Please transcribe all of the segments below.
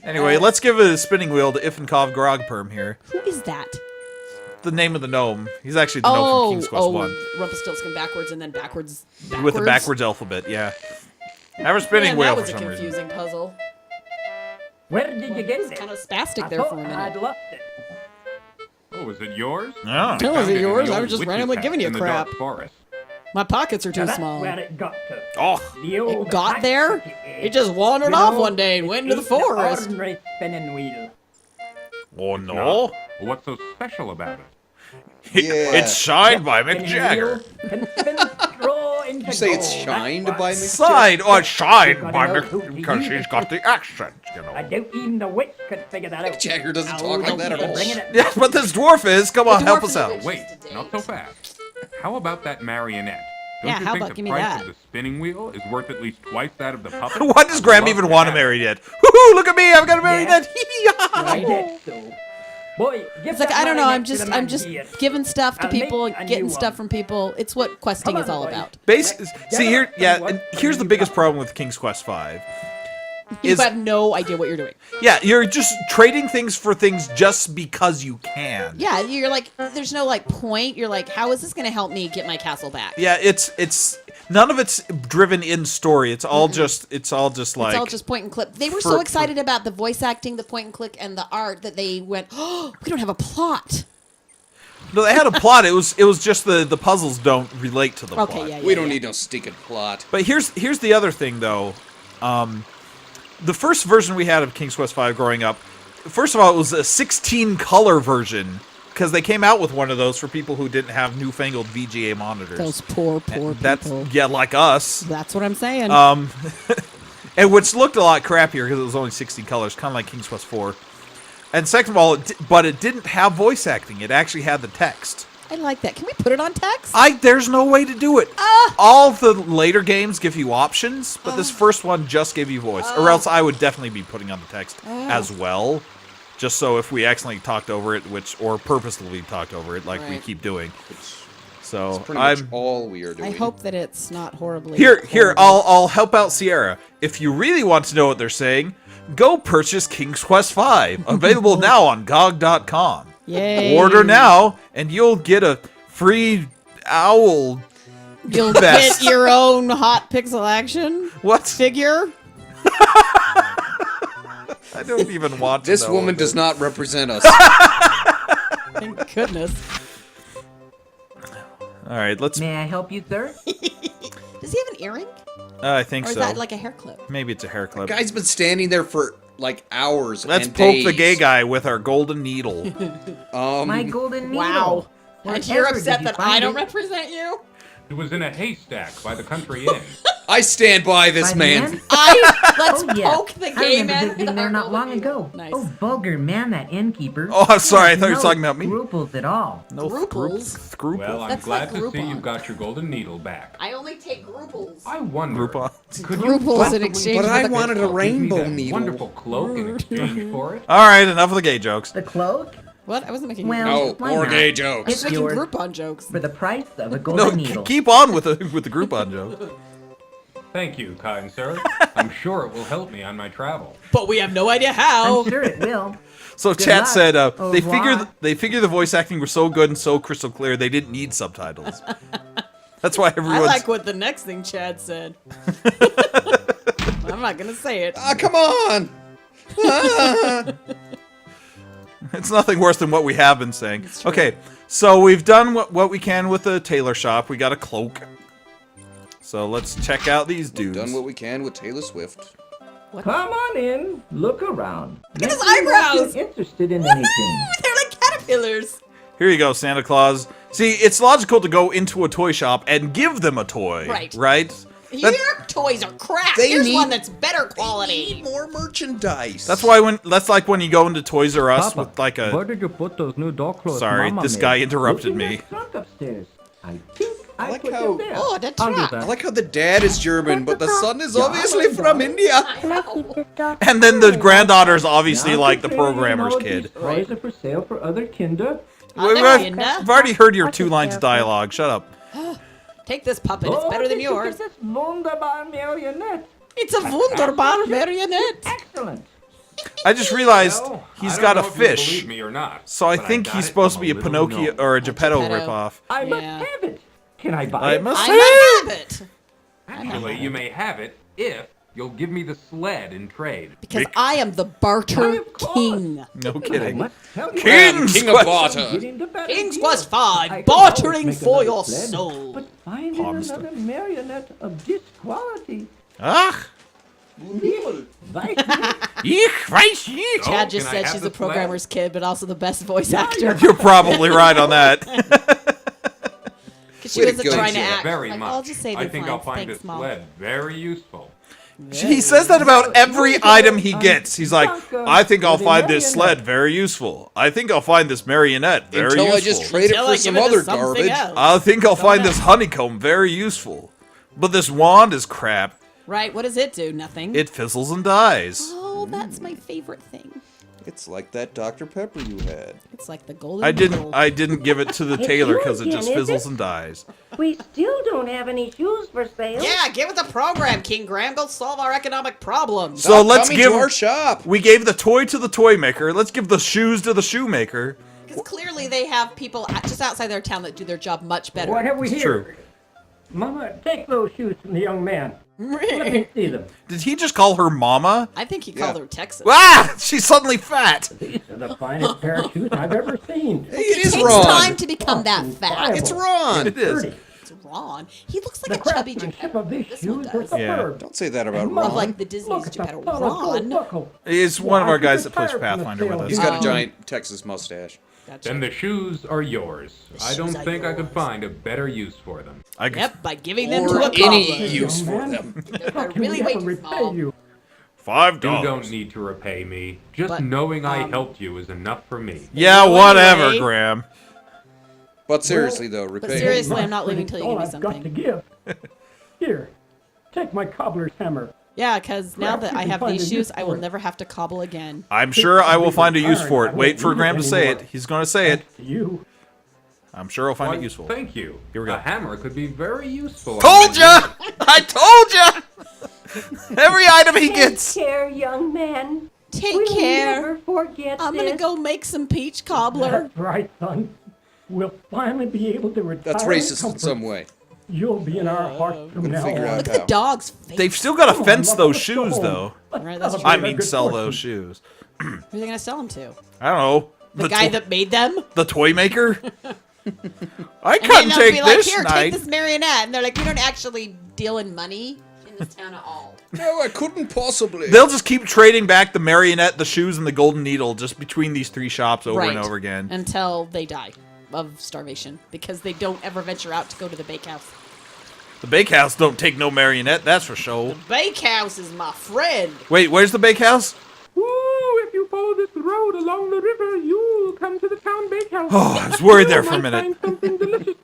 Anyway, let's give a spinning wheel to Ifankov Grogperm here. Who is that? The name of the gnome. He's actually the gnome from King's Quest 1. Rumpelstiltskin backwards and then backwards. With the backwards alphabet, yeah. Have a spinning wheel for some That was a reason. confusing puzzle. Where did you get it? Kind of spastic there for a minute. I'd left it. Oh, is it yours? Oh. No, is it yours? I was Old just witch's randomly hat giving you in the crap. dark forest. My pockets are too Now that's small. where it got to. Oh. The old It got there? high-tech It just wandered You off know, one day and went into the it ain't forest. ordinary spinning wheel. Oh, No? no. What's so special about it? It's shined by Mick Spinning Jagger. wheel can spin straw into You say it's gold. shined That's by why. Mick Side or shined Gotta by know Mick who to because use she's it. got the accent, you I know. doubt even the witch could figure that out. Jagger doesn't Oh, talk like don't that at be all. bringing it Yeah, but this dwarf is. Come on, help us out. Wait, not so fast. How about that marionette? Don't Yeah, you how think about the give me price that? of the spinning wheel is worth at least twice that of the puppet? Why does I'd Graham love even to want to have marry yet? Woohoo! Look at me! I've got a marionette. I did so. Boy, It's like I don't know. I'm just giving stuff to I'll make people a and getting new stuff one. from people. It's what questing Come is on, all boy. about. See here, yeah. And here's the biggest problem with King's Quest V. You Is have no idea what you're doing. yeah, you're just trading things for things just because you can. Yeah, you're like, there's no like point. You're like, how is this going to help me get my castle back? Yeah, it's none of it's driven in story. It's all just like It's all just point and click. They were so for- excited about the voice acting, the point and click, and the art that they went, oh, we don't have a plot. no, they had a plot. It was just the puzzles don't relate to the plot. Okay, yeah, yeah. We don't yeah. need no stinking plot. But here's the other thing though. The first version we had of King's Quest V growing up, first of all, it was a 16 color version because they came out with one of those for people who didn't have newfangled VGA monitors. Those poor That's people. yeah, like us. That's what I'm saying. And which looked a lot crappier because it was only 16 colors, kind of like King's Quest 4. And second of all, but it didn't have voice acting. It actually had the text. I like that. Can we put it on text? There's no way to do it. All the later games give you options, but this first one just gave you voice. Or else I would definitely be putting on the text as well. Just so if we accidentally talked over it, or purposely talked over it, like we Right. keep doing. So That's pretty much all we are I doing. hope that it's not horribly. Here, horrible. I'll help out Sierra. If you really want to know what they're saying, go purchase King's Quest V. Available now on GOG.com. Yay. Order now, and you'll get a free owl. You'll vest. get your own hot pixel action What? figure. I don't even want to This know woman what does it not represent us. Thank goodness. is. All right, let's. May I help you, sir? Does he have an earring? I think Or is so. that like a hair clip? Maybe it's a hair clip. Guy's been standing there for like hours. Let's and poke the days. gay guy with our golden needle. My golden needle. Wow. And you're Wherever upset did you that I find don't it? represent you? It was in a haystack by the country inn. I stand by this By the man. inn? Let's Oh, yeah. poke the I gay remember man. visiting with there our not golden long needle. ago. Nice. Oh, vulgar man, that innkeeper. Oh, I'm sorry. I thought you were No talking about me. scruples at all. No Grouples? scruple. Well, I'm That's glad like to see Groupon. you've got your golden needle back. I only take grouples. I wonder. Groupon. Could Grouples in possibly exchange But for I the wanted a give me rainbow that needle. wonderful cloak in exchange for it? All right, enough of the gay jokes. The cloak? What? I wasn't making. Well, No, why more not? gay jokes. It's making yours Groupon jokes. for the price of a No, golden needle. keep on with the Groupon joke. Thank you, kind sir. I'm sure it will help me on my travel. But we have no idea how. I'm sure it will. So Good chat luck. said Au they revoir. figure the voice acting was so good and so crystal clear they didn't need subtitles. That's why I everyone's. like what the next thing Chad said. I'm not gonna say it. Ah, come on. It's nothing worse than what we have been saying. true. Okay, so we've done what we can with the tailor shop. We got a cloak. So let's check out these dudes. Done what we can with Taylor Swift. Come on in. Look around. at his Let's see if eyebrows. you're interested in anything. They're like caterpillars. Here you go, Santa Claus. See, it's logical to go into a toy shop and give them a toy. Right. Right? Your toys are crap. They Here's need- one that's better quality. Need more merchandise. That's why that's like when you go into Toys R Us with like where a. did you put those new dog clothes Sorry, Mama this made? guy interrupted Look in me. that trunk upstairs. I think I like put how- them there. Oh, the I'll do truck. that. I like how the dad is German, but the son is Yeah, obviously I like from that. India. And then the granddaughter's obviously Now like the to say, you programmer's know, kid. These toys are for sale for other kinder. I've already heard your 2 lines of dialogue. Shut up. Take this puppet. It's better than did you yours. get this wunderbar marionette? It's a wunderbar marionette. Excellent. I just realized Well, he's I got a don't know if you'll fish. believe me or not, So I but think got he's it supposed to from be a little Pinocchio gnome. or a Geppetto Geppetto. ripoff. I must Yeah. have it. Can I buy I it? must I say might have it. Actually, you may have it if you'll give me the sled in trade. Because I am the barter Of course. king. No I kidding. must tell you. King's King of Quest. Barter. Getting the better King's deal. Quest V, I can bartering always make for another your sled, soul. But finding Palmster. another marionette of this quality. Ach, Like ich weiß nicht. Chad Oh, just can I said have she's the a programmer's kid, but also the best voice actor. You're probably right on that. Because she Way to wasn't go, trying to Chad. act. Very Like, much. I'll just say I they're think fine. I'll find Thanks, this Mom. sled very useful. He says that about every item he gets. He's like, I think I'll find this sled very useful. I think I'll find this marionette very Until I useful. just trade it Until for I some give it to other something garbage. else. I think I'll find Don't this know. honeycomb very useful. But this wand is crap. Right, what does it do? Nothing. It fizzles and dies. Oh, that's my favorite thing. It's like that Dr. Pepper you had. It's like the golden I didn't Eagle. give it to the It's tailor you because it again, just is fizzles it? and dies. We still don't have any shoes for sale. Yeah, give it the program, King Graham. Go solve our economic problems. So let's Coming give to our shop. we gave the toy to the toy maker. Let's give the shoes to the shoemaker. Because clearly they have people just outside their town that do their job much better. what have we here? True. Mama, take those shoes from the young man. Let me see them. Did he just call her mama? I think he called Yeah. her Texas. Ah! She's suddenly fat. These are the finest pair of shoes I've ever seen. Hey, it is takes Ron. time to become that fat. It's Ron. It is. Sturdy. It's Ron. He looks The like a chubby craftsmanship Geppetto. of these This one shoes are does. Yeah. superb. Don't say that about And Ron. Of like the Disney's look at the Geppetto. solid gold Ron. buckle. He's one of Well, our I guys took that plays a tire from the Pathfinder with sale. us. He's got Oh. a giant Texas mustache. Gotcha. Then the shoes are yours. I don't shoes are think I could yours. find a better use for them. I could- Yep, by giving them Or to a any cobbler. use for Young man. them. They're How can really we way ever too repay small. you? $5. You don't need to repay me. Just But, knowing I helped you is enough for me. Yeah, Well, whatever, anyway. Graham. But seriously, though, But repay. seriously, I'm not leaving till you All give me I've got to something. give. Here, take my cobbler's hammer. Yeah, because now Perhaps that you I can have find these a shoes, use I for will it. never have to cobble again. I'm sure I will find a use for I it. won't Wait for need Graham it to say it. anymore. He's going to say it. To you. I'm sure I'll find Why, it useful. Thank you. Here we go. A hammer could be very useful. Told ya! I told ya! Every item he gets. Take care, young man. Take We'll care. never forget I'm this. gonna go make some peach cobbler. That's right, son. We'll finally be able to retire. That's in racist in comfort. some way. You'll be in our hearts from now figure on. out Look at the dog's face. They've still got to Come on, fence Mama, those let's go shoes, home. though. Right, that's true. I Celebrate mean, our good sell fortune. those shoes. Who are they gonna sell them to? I don't know. The guy to- that made them? the toy maker. I And then couldn't they'll take be like, this here, night. take this marionette. And they're like, we don't actually deal in money in this town at all. No, I couldn't possibly. They'll just keep trading back the marionette, the shoes, and the golden needle just between these three shops over and over again. Until they die of starvation. Because they don't ever venture out to go to the bakehouse. The bakehouse don't take no marionette, that's for sure. Bakehouse is my friend. Wait, where's the bakehouse? Ooh, if you follow this road along the river, you'll come to the town bakehouse. Oh, I was worried there for a You might minute. find something delicious.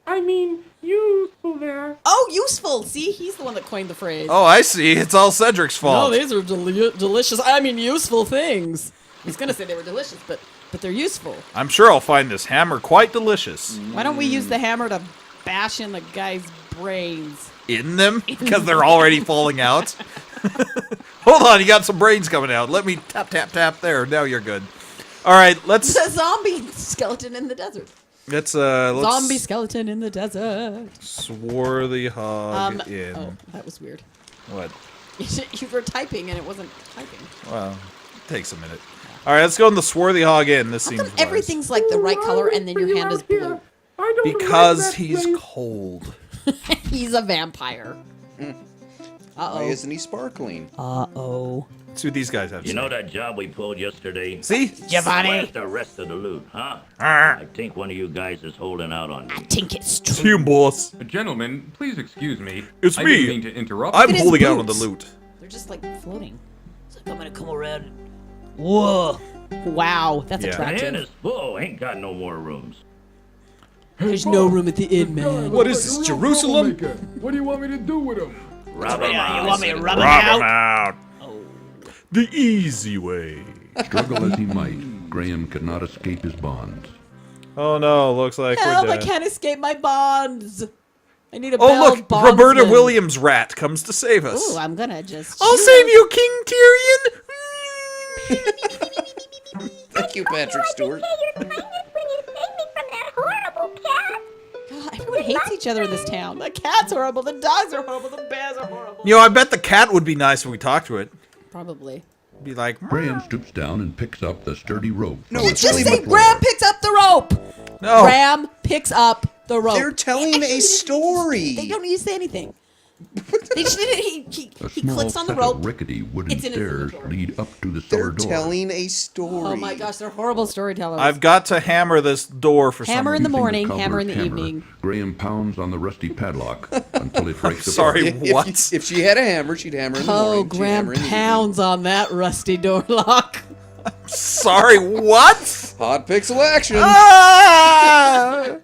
I mean, useful there. Oh, useful. See, he's the one that coined the phrase. Oh, I see. It's all Cedric's fault. these are delicious. I mean, useful things. I was gonna say they were delicious, but they're useful. I'm sure I'll find this hammer quite delicious. Why don't we use the hammer to bash in the guy's brains? In them? Because they're already falling out. Hold on, you got some brains coming out. Let me tap, tap, tap there. Now you're good. All right, let's The zombie skeleton in the desert. let's Zombie skeleton in the desert. swarthy hog in. Oh, that was weird. What? You were typing and it wasn't typing. Well, it takes a minute. All right, let's go in the swarthy hog in. This How seems come wise. everything's like the right color and then your hand is blue? Because he's cold. He's a vampire. Why Uh-oh. isn't he sparkling? Uh-oh. Let's see what these guys have. to You say. know that job we pulled yesterday? See? Where's the rest of the loot, huh? I think one of you guys is holding out on me. I think it's It's true. him, boss. Gentlemen, please excuse me. It's I me. didn't mean to interrupt. I'm at his holding out on the boots. loot. They're just like floating. I'm gonna come around. Whoa. Wow, that's Yeah. The inn attractive. is full. Ain't got no more rooms. There's no room at the inn, man. What is this, Jerusalem? What do you want me to do with them? Rob 'em out. You want me to rub him Rob him out? out. The easy way. Struggle as he might, Graham could not escape his bonds. Oh no, looks like Help, we're I dead. can't escape my bonds. I need a Oh bell look, Roberta bondsman. Williams' rat comes to save us. Ooh, I'm gonna just I'll shoot save her. you, King Tyrion. Thank you, Patrick Stewart. Your kindness when you saved me from that horrible cat. God, everyone hates each other in this town. The cat's horrible. The dogs are horrible. The bears are horrible. You know, I bet the cat would be nice if we talked to it. Probably. Be like, Graham stoops down and picks up the sturdy rope. No, from it's the Just really say Graham picks up the rope. no. Graham picks up the rope. They're telling a story. They don't need to say anything. They just he A small clicks on the set of rope. rickety wooden It's in his stairs inventory. lead up to the cellar They're door. telling a story. Oh my gosh, they're horrible storytellers. I've got to hammer this door for Hammer some in the Using morning, cobbler's hammer in the hammer, evening. Graham pounds on the rusty padlock until it breaks Sorry. apart. What? If she had a hammer, she'd hammer in the Oh, morning. she'd Graham hammer in the pounds on that rusty door lock. Sorry, what? evening. Hot pixel action. Ah!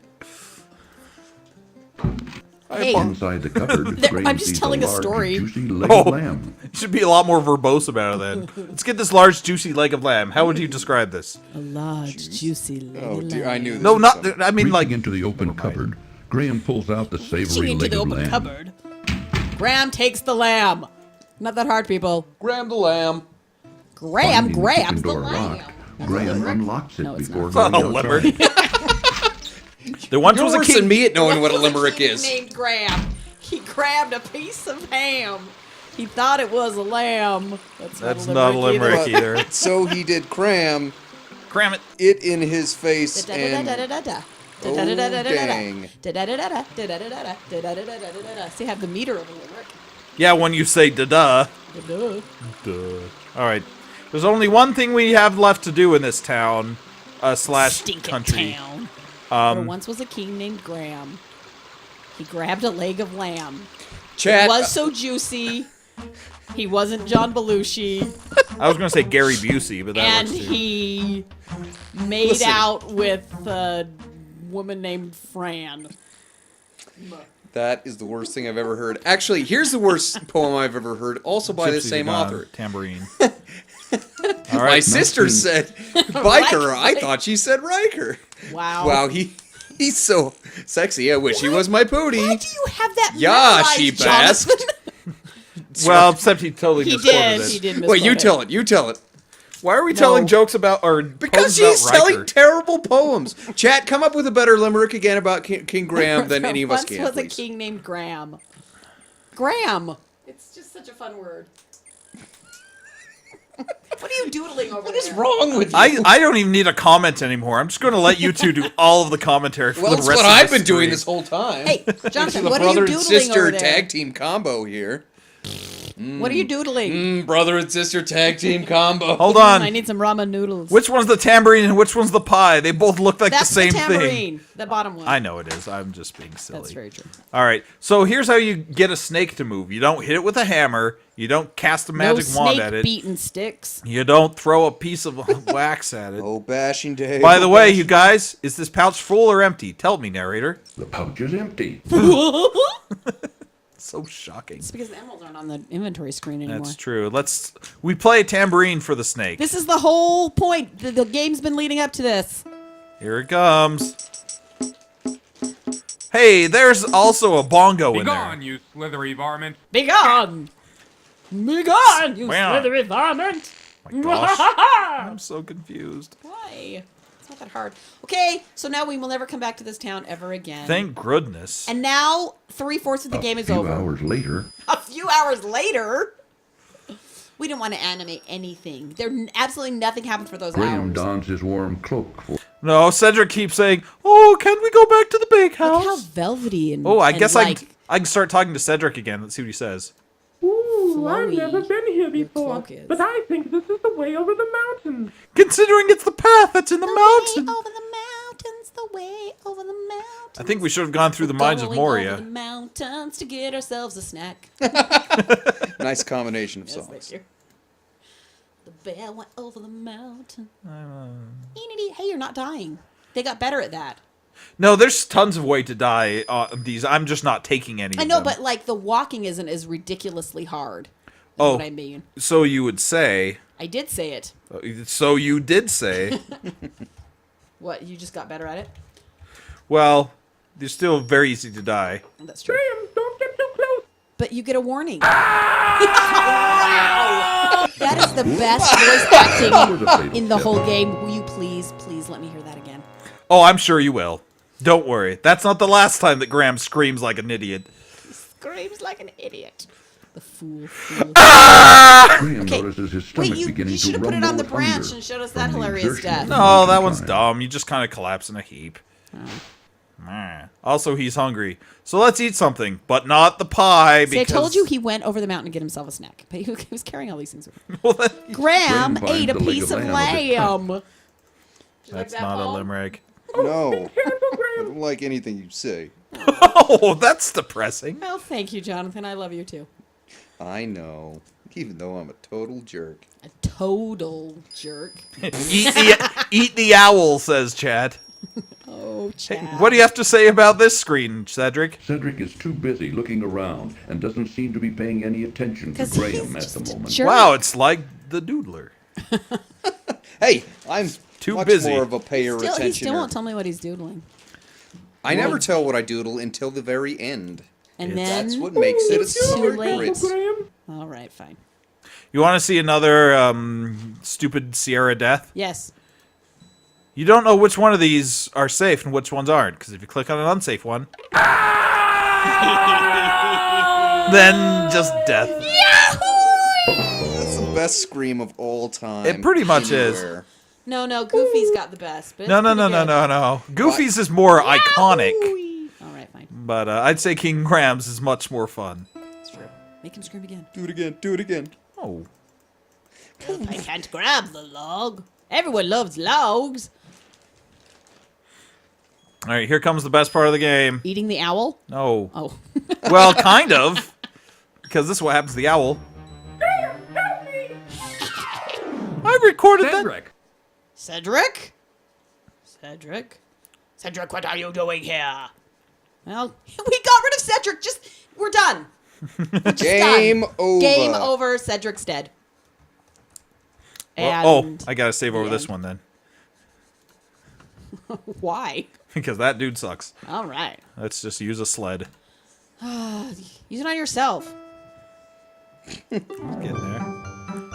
Hey, Inside the cupboard, There- Graham I'm just sees telling a large, story. juicy leg Oh. of lamb. You should be a lot more verbose about it then. Let's get this large, juicy leg of lamb. How would you describe this? a large, juicy leg. Oh, dear, I knew this. No, was not. coming. I mean, Reaching like. into the open cupboard, Graham pulls out the Reaching savory into leg the of open lamb. cupboard. Graham takes the lamb. Not that hard, people. Graham the lamb. Graham Finding grabs kitchen the door lamb. locked, Graham unlocks it No, it's before not. going It's not a outside. There once You're was a worse king. than me at knowing what a There was limerick king is. named Graham. He grabbed a piece of ham. He thought it was a lamb. That's not a limerick either. either. So he did cram Cram it. it in his face and See, have the meter of a limerick. Yeah, when you say da-da. Duh. All right. There's only one thing we have left to do in this town, slash Stinking country. town. There once was a king named Graham. He grabbed a leg of lamb. Chat. It was so juicy. He wasn't John Belushi. I was gonna say Gary Busey, but that And works too. he made Listen. out with a woman named Fran. That is the worst thing I've ever heard. Actually, here's the worst poem I've ever heard, also by the Gypsy same Gone, author. Tambourine. My All right. sister said biker. I Right. thought she said Riker. Wow. Wow, he's so sexy. I wish he was my Why pootie. do you have that Yeah, memorized, she Jonathan? basked. Well, except he totally He misquoted did. it. He did Wait, you misquote tell it. You tell it. Why are we telling jokes about or Because poems about he's telling Riker? terrible poems. Chat, come up with a better limerick again about King Graham than any of us Once can, was a please. king named Graham. Graham. It's just such a fun word. What are you doodling over What is wrong with you? I don't even need a comment anymore. I'm just going to let you two do all of the commentary for Well, the that's rest what of I've the been doing stream. this whole time. Hey, This is Jonathan, the what are you brother and doodling sister over there? tag team combo here. What are you doodling? Brother and sister tag team combo. Hold I on. need some ramen noodles. Which one's the tambourine and which one's the pie? They both look like That's the same tambourine. thing. The bottom one. I know it is. I'm just being silly. That's very true. All right. So here's how you get a snake to move. You don't hit it with a hammer. You don't cast a magic no wand snake at it. beating sticks. You don't throw a piece of wax at it. Oh, bashing day. By the way, you guys, is this pouch full or empty? Tell me, narrator. The pouch is empty. So shocking. It's because the emeralds aren't on the inventory screen anymore. That's true. We play a tambourine for the snake. This is the whole point. The game's been leading up to this. Here it comes. Hey, there's also a bongo Be in gone, there. you slithery varmint. Be gone! Be gone, you Wow. slithery varmint! My gosh. I'm so confused. Why? It's not that hard. Okay, so now we will never come back to this town ever again. Thank goodness. And now 3/4 of the game is A few over. hours later, A few hours later, we didn't want to animate anything. Absolutely nothing happened for those Graham hours. dons his warm cloak for No, Cedric keeps saying, "Oh, can we go back to the Look how bakehouse?" velvety and Oh, I and guess like, I can start talking to Cedric again. Let's see what he says. Ooh, I've Flowy never been here your before, cloak is. but I think this is the way over the mountains. Considering it's the path that's in the mountain. Way over the mountains, the way over the mountains. I think we should have gone through the mines of Going over Moria. the mountains to get ourselves a snack. Nice combination of Yes, songs. thank you. The bear went over the mountain. Hey, you're not dying. They got better at that. No, there's tons of way to die on these. I'm just not taking any I of know, them. but like the walking isn't as ridiculously hard. Is Oh. what I mean. So you would say. I did say it. So you did say. What? You just got better at it? Well, they're still very easy to die. That's true. Graham, don't get too close. But you get a warning. Wow! That is the best voice acting in the whole game. Will you please let me hear that again? Oh, I'm sure you will. Don't worry. That's not the last time that Graham screams like an idiot. Screams like an idiot. The fool. Graham Okay. notices his stomach Wait, beginning you to should have put it rumble on the with branch hunger and showed us from that the hilarious exertion death. of No, that making one's time. dumb. You just kind of collapse in a heap. Also, he's hungry. So let's eat something, but not the pie See, I because... told you he went over the mountain to get himself a snack, but he was carrying all these things. Well, Graham Graham ate a finds the leg piece of of lamb lamb. that's not a limerick. No. I don't like anything you say. Oh, that's depressing. Well, thank you, Jonathan. I love you too. I know. Even though I'm a total jerk. A total jerk. Eat the owl, says Chad. Oh, Chad. What do you have to say about this screen, Cedric? Cedric is too busy looking around and doesn't seem to be paying any attention to 'Cause Graham he's at just the a moment. jerk. Wow, it's like the Doodler. Hey, I'm Too much busy. more of a payer He attentioner. still won't tell me what he's doodling. I never tell what I doodle until the very end. And then That's what makes it a it's too late. secret. Graham. All right, fine. You want to see another stupid Sierra death? Yes. You don't know which one of these are safe and which ones aren't, because if you click on an unsafe one, then just death. That's the best scream of all time. It pretty much is. anywhere. No, Goofy's got the best. But it's No. pretty good. Goofy's is more iconic, All right, fine. but I'd say King Graham's is much more fun. It's true. Make him scream again. Do it again. Do it again. Oh. I can't grab the log. Everyone loves logs. All right, here comes the best part of the game. Eating the owl? No. Oh. Well, kind of. Because this is what happens to the owl. I recorded that. Cedric! Cedric, what are you doing here? Well, we got rid of Cedric. We're done. We're just Game done. over. Game over. Cedric's dead. Well, And I gotta save over the this end. one then. Why? Because that dude sucks. All right. Let's just use a sled. Use it on yourself. Getting there.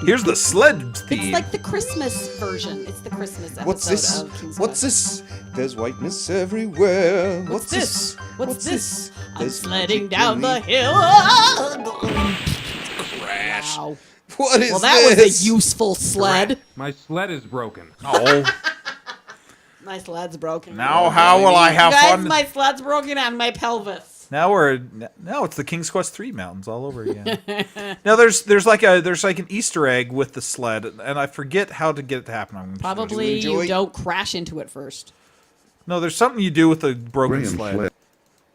Here's the sled theme. It's like the Christmas version. It's the Christmas episode What's this? of King's What's Quest. this? There's whiteness everywhere. What's this? What's this? I'm There's sledding magic down in the me. hill. Crash. Wow. What is Well, that this? was a useful sled. My sled is broken. Oh, My sled's broken. now how will I have Guys, fun? my sled's broken on my pelvis. Now it's the King's Quest 3 mountains all over again. Now there's like an Easter egg with the sled, and I forget how to get it to happen. I'm just gonna- Probably enjoy- you don't crash into it first. No, there's something you do with the broken Graham's sled. sled.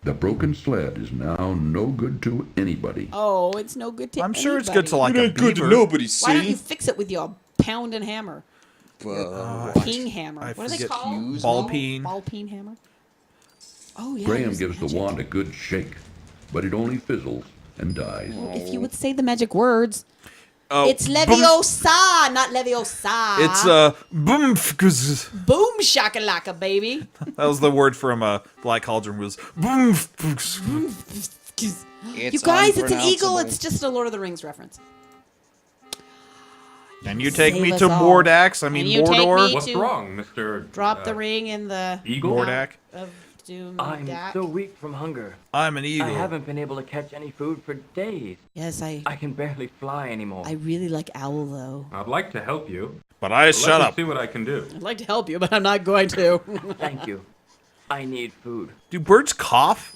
The broken sled is now no good to anybody. Oh, it's no good to I'm sure it's good to anybody. like It a ain't good to beaver. nobody, see? Why don't you fix it with your pound and hammer? King hammer. I What are they forget. called? Ball peen. Ball peen hammer. Oh yeah. Graham there's gives the magic. wand a good shake, but it only fizzles and dies. If you would say the magic words, Oh, it's Leviosa, not Leviosa. It's boom. Boom shakalaka, baby. That was the word from Black Cauldron was boom. You guys, it's an eagle. unpronounceable. It's just a Lord of the Rings reference. And you take me Save to us all. Mordax. I mean And you take Mordor. me What's to wrong, Mr. Drop the ring in the Eagle? Mordak. of Doom. I'm Dak. so weak from hunger. I'm an eagle. I haven't been able to catch any food for days. Yes, I can barely fly anymore. I really like owl though. I'd like to help you. But I shut Let me up. see what I can do. I'd like to help you, but I'm not going to. Thank you. I need food. Do birds cough?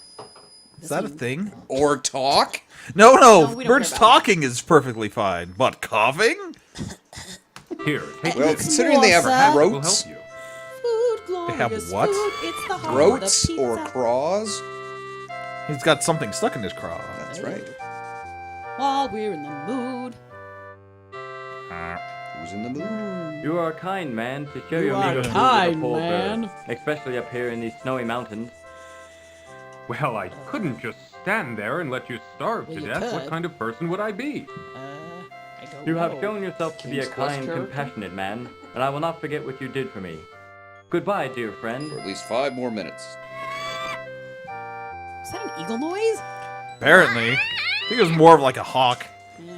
Is that a thing? Or talk? No, No, we don't birds care about talking is perfectly fine, but coughing? Here, take Well, this. considering they have Melissa. Will throats, help you. Food, glorious have what? food. It's the heart throats of or pizza. craws. He's got something stuck in his craw. That's right. While we're in the mood. Who's in the mood? You are a kind man to share You your are meager food kind, with a poor man. bird, especially up here in these snowy mountains. Well, I couldn't just stand there and let you starve Well, to you death. What could. kind of person would I be? I don't You know. have shown yourself to be a King's Quest kind, character? compassionate man, and I will not forget what you did for me. Goodbye, dear friend. For at least 5 more minutes. Is that an eagle noise? Apparently. I think it was more of like a hawk. Yeah.